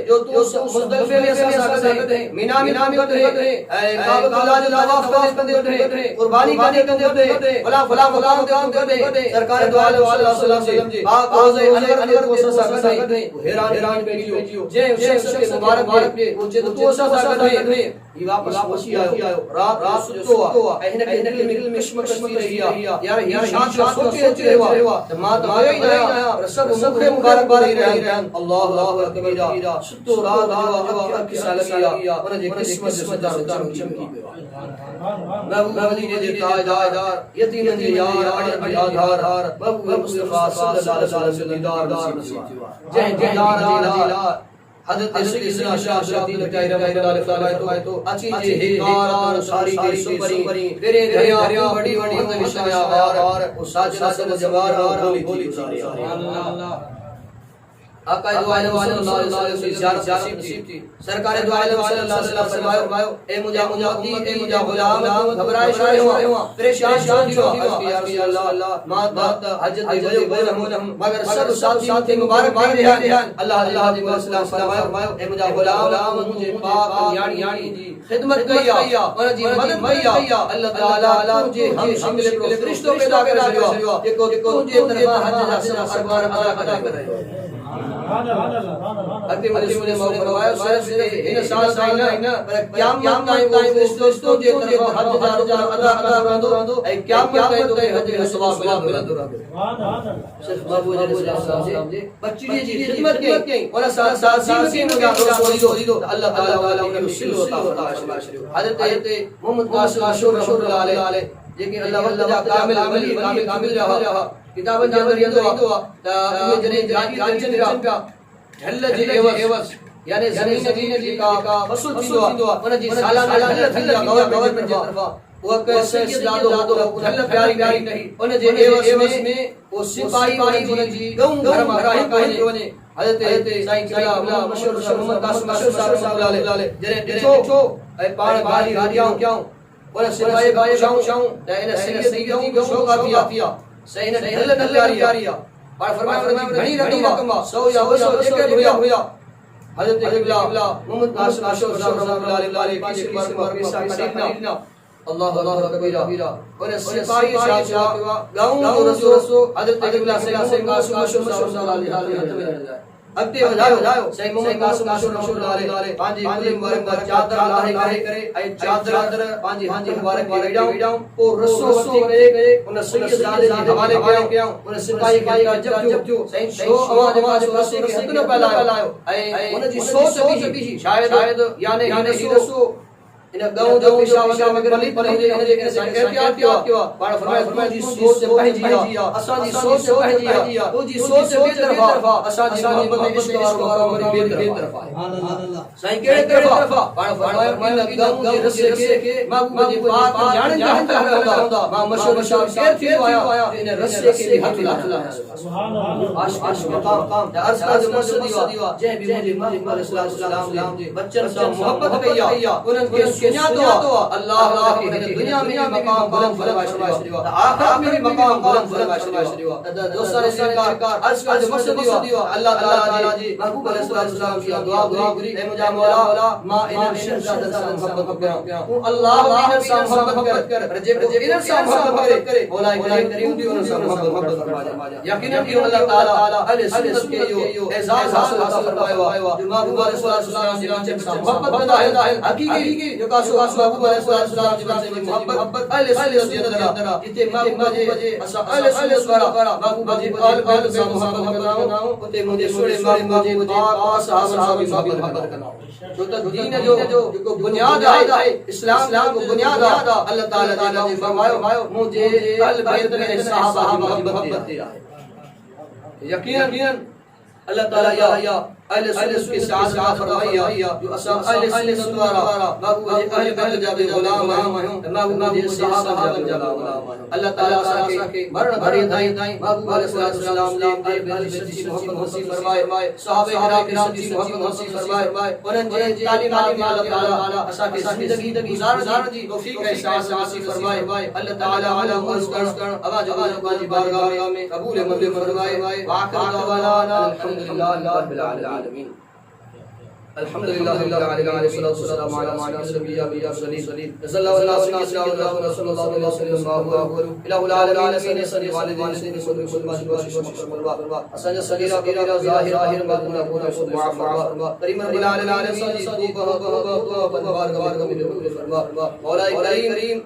जो तू मुस्तकबिल में असा सकते हैं मीना में करते हैं काबतुल्लाह जो तवाफ करते हैं कुर्बानी करते हैं फला करते सरकार दो अलैहि वसल्लम जी पाक रोज़े अनवर को सकते हैं हैरान भेजियो जे के मुबारक पे वो जे तो सकते हैं ये वापस आयो रात सुतो एहने के मिल में कश्मकश रही यार शान सोचे हुआ मां तो आयो ही आया और सब मुखे मुबारक रहे अल्लाह अकबर सुतो रात की सालगिया और जे किस्मत चमकी नबी ने दीदार यतीम ने यार आधार मुस्तफा सल्लल्लाहु अलैहि वसल्लम दीदार जय दीदार हजरत सैयदना शाह शबीर बचाई रहमतुल्लाह तो अच्छी जे हिकार सारी गई सुपरी तेरे दरिया बड़ी विषया और उस साजना सब जवार और बोली सुभान अल्लाह आका दो आलम सल्लल्लाहु अलैहि वसल्लम ज़ियारत नसीब थी सरकार दो आलम सल्लल्लाहु अलैहि वसल्लम फरमायो ए मुजादी ए मुजा गुलाम घबराए शाय हुआ परेशान थी या अल्लाह मात हज दे हम मगर सब साथी मुबारक रहे अल्लाह जी वसल्लम फरमायो ए मुजा गुलाम मुझे पाक यानी जी खिदमत किया और जी मदद किया अल्लाह ताला मुझे हम शिमले को फरिश्तों पैदा कर देखो तुझे तरफ हज जा सरकार अदा कर रहे हो अति मुझे फरमाया सर इन साल ना पर क़यामत ताईं दोस्तों जे तरफ हज जा अदा करंदो ऐ क़यामत ताईं हज जो सवाब मिलंदो सिर्फ बाबू जी बच्ची जी खिदमत की और साथ में मुझे दोस्त दो अल्लाह ताला उन्हें सिल होता हजरत मोहम्मद कासिम रसूल अलैहि जेके अल्लाह कामिल रहा किताबन जे अंदर तो ये जने गांचन का ढल जे एवस यानी जमीन जी का वसूल थींदो उन जी सालाना ढल थींदा गवर्नमेंट जे तरफा वो कैसे दादो ढल प्यारी नहीं उन जे एवस में वो सिपाही उन जी गऊं घर में राही कोने हजरत साईं किला मशहूर मोहम्मद कासिम साहब अलैहि जने देखो ए पाण गाड़ी क्यों और सिपाही भाई शाऊ इन सैयद गऊं शौका दिया सही ने ढल प्यारिया और फरमाया घणी रकम 100 या 200 एक हुआ हजरत किबला मोहम्मद कासिम रसूलुल्लाह अलैहि पर पैसा खरीदना अल्लाह कबीरा और सिपाही शाह गांव रसूल हजरत किबला से कासिम रसूलुल्लाह अलैहि अगते बजायो सही मोहम्मद कासिम मशहूर नाले पांजी पांजी मुबारक चादर लाहे करे आई चादर पांजी हांजी मुबारक वीडाऊं ओ रसो गए उन सैयद जादे हवाले किया उन सिपाही का जब जो सही शो आवाज रसे के हद न पहलायो आई उन जी सोच भी शायद यानी रसो इन गांव जो पेशावर में गली पर जे एहतियात किया पर फरमाया जी सोच से पहजिया असा जी सोच से पहजिया तो जी सोच से बेतरफा असा जी मोहब्बत इश्क और बेतरफा सुभान अल्लाह सही केड़े तरफा पर फरमाया इन गांव जे रसे के महबूब जी बात जान होंदा मां मशहूर शेर थी आया इन रसे के भी हाथ ला सुभान अल्लाह आश मकाम अर्ज का जो मकसद दिया जे भी मुझे मोहम्मद सल्लल्लाहु अलैहि वसल्लम बच्चन से मोहब्बत किया उनके दुनिया तो अल्लाह की दुनिया में मकाम बुलंद फरमाया आखिरत में भी मकाम बुलंद फरमाया दोस्तों सरकार अर्ज का जो मकसद दिया अल्लाह ताला जी महबूब सल्लल्लाहु की दुआ करी ए मुझे मौला मां इन शहजाद से मोहब्बत कर अल्लाह इन से मोहब्बत कर जे इन से मोहब्बत करे मौला करीम भी उन से मोहब्बत फरमाया यकीनन कि अल्लाह ताला अहले सुन्नत के जो एजाज हासिल फरमाया जो महबूब सल्लल्लाहु अलैहि वसल्लम से मोहब्बत पैदा है हकीकी जो का महबूब सल्लल्लाहु अलैहि वसल्लम मोहब्बत अहले सुन्नत के अंदर जिते महबूब जी अहले सुन्नत वाला महबूब जी अहले से मोहब्बत करना उते मुझे सोरे महबूब जी पास साहब की मोहब्बत करना जो तो दीन जो बुनियाद है इस्लाम को बुनियाद अल्लाह ताला ने फरमाया मुझे अहले बैत में सहाबा की मोहब्बत दे रहा है यकीनन अल्लाह ताला या अहले सुन्नत के साथ फरमाया जो अहले सुन्नत द्वारा महबूब अहले बैत जाबे गुलाम हैं महबूब जी सहाबा बन जाबे गुलाम अल्लाह ताला के मरण भरे दाई महबूब सल्लल्लाहु अलैहि वसल्लम की मोहब्बत नसीब फरमाए सहाबे किराम की मोहब्बत नसीब फरमाए उन्हें जे तालीमात में अल्लाह ताला असा के जिंदगी गुजार जी तौफीक का एहसास नसीब फरमाए अल्लाह ताला अलम कर आवाज की बारगाह में कबूल मंजूर फरमाए वाखिर दवाना अल्हम्दुलिल्लाह रब्बिल आलमीन अल्हम्दुलिल्लाह रब्बिल आलमीन सल्लल्लाहु अलैहि वसल्लम सल्लल्लाहु अलैहि वसल्लम इलाहुल आलमीन सल्ली वालिदैन से सल्लल्लाहु असज सगीरा कबीरा ज़ाहिर बातिन पूरा मुआफ़ा करीम रब्बिल आलमीन सल्ली बारगाह में फरमा मौला करीम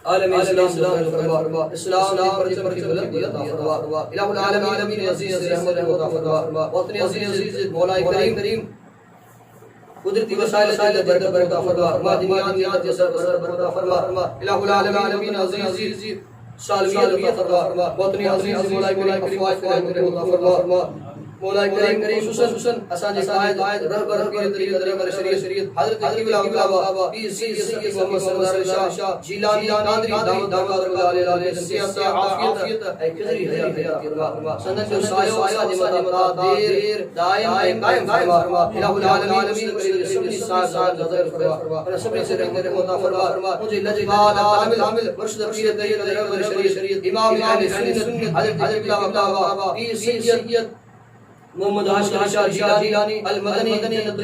आलम इस्लाम पर की बुलंदी अता फरमा इलाहुल आलमीन अजीज रहमत अता फरमा उतने अजीज मौला करीम कुदरती वसाइल से बरकत फरमा दुनियात जैसा बरकत फरमा इलाहुल आलमीन अजीज सालमियत फरमा उतने अजीज मौला करीम फवाइद फरमा मौला करीम खुसूसन असा जे कायद रहबर के तरीके शरीयत हजरत किबला बाबा पीर सैयद मोहम्मद सल्लल्लाहु शाह जिलानी कादरी दामद अलैहि सियासत आफियत ए खजरी हयात फरमा सनद जो सायो आया जमा देर दायम फरमा इलाहुल आलमीन करीम सबनी साथ नजर फरमा और सबनी से रहमत फरमा मुझे लजपाल आमिल मुर्शिद पीर तरीके शरीयत इमाम अहले सुन्नत हजरत किबला बाबा पीर सैयद मोहम्मद हाशिम जिलानी अल मदनी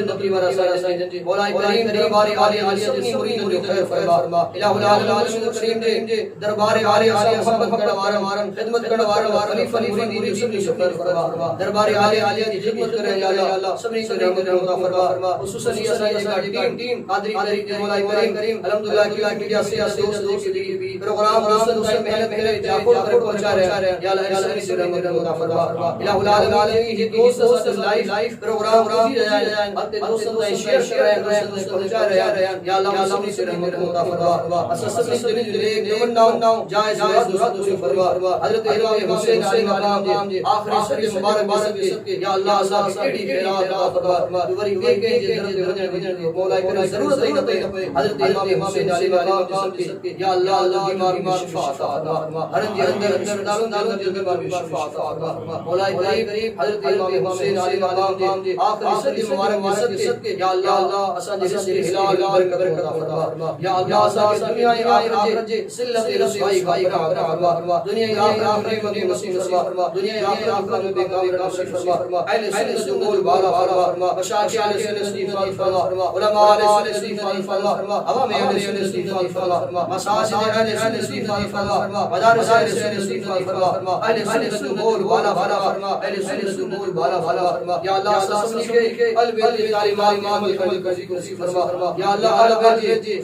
नबी वरसा सैयद मौला करीम दरबार आलिया सबनी मुरीद खैर फरमा इलाहुल आलमीन करीम दे दरबार आलिया मोहब्बत करवारन खिदमत करवारन खलीफा मुरीद सबनी शुक्र फरमा दरबार आलिया की खिदमत करे या अल्लाह सबनी को रहमत फरमा खुसूसन ये सैयद टीम कादरी मौला करीम अल्हम्दुलिल्लाह की मीडिया से दोस्त भी प्रोग्राम उससे पहले जाफर तक पहुंचा रहे या अल्लाह सबनी को रहमत फरमा इलाहुल आलमीन दोस्त लाइव प्रोग्राम होती रहे अपने दोस्तों को शेयर कर रहे हैं पहुंचा रहे हैं या अल्लाह सबनी से रहमत अता फरमा असस से दिले नमन नाउ जायज दुआ फरमा हजरत इमाम हुसैन अलैहि जी आखिरी सबके मुबारक सबके या अल्लाह सबकी खैरात अता फरमा वरी के जे वजन मौला की जरूरत नहीं पे हजरत इमाम हुसैन अलैहि सबके या अल्लाह बीमार शिफा अता फरमा हर अंदर दारुन बीमार शिफा अता फरमा मौला करीम हजरत इमाम हुसैन अलैहि आखिरी सदी मुबारक सबके या अल्लाह असा जैसे हिलाल बरकत अता फरमा या अल्लाह असा दुनिया आखिरत जे सिल्लत रसवाई का फरमा दुनिया आखिरत में नसीब फरमा दुनिया आखिरत में बेकार नसीब फरमा अहले सुन्नत बोल बाला फरमा मशाइख अहले सुन्नत फरमा उलमा अहले सुन्नत फरमा अवाम अहले सुन्नत फरमा मसाजिद अहले सुन्नत फरमा मदारिस अहले सुन्नत फरमा अहले सुन्नत बोल बाला फरमा अहले सुन्नत बोल भाला भाला फरमा या अल्लाह सबने के अलबेल तालीमात अमल करने फरमा या अल्लाह अलबेल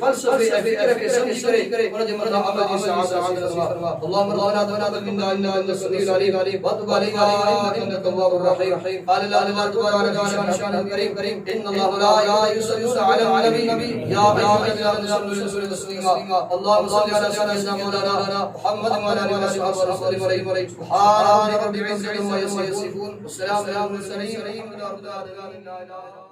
फलसफे फिक्र के समझ करे और जो मर्द अमल की सआदत फरमा अल्लाहुम्मा रब्बना तक़ब्बल मिन्ना इन्नका अंतस समीउल अलीम व तुब अलैना इन्नका तव्वाबुर रहीम قال لا اله الا الله شان كريم ان الله لا يصلي على النبي يا ايها الذين امنوا صلوا تسليما اللهم صل على سيدنا مولانا محمد وعلى اله وصحبه وسلم سبحان ربك رب العزه عما يصفون والسلام على المرسلين والحمد لله رب العالمين.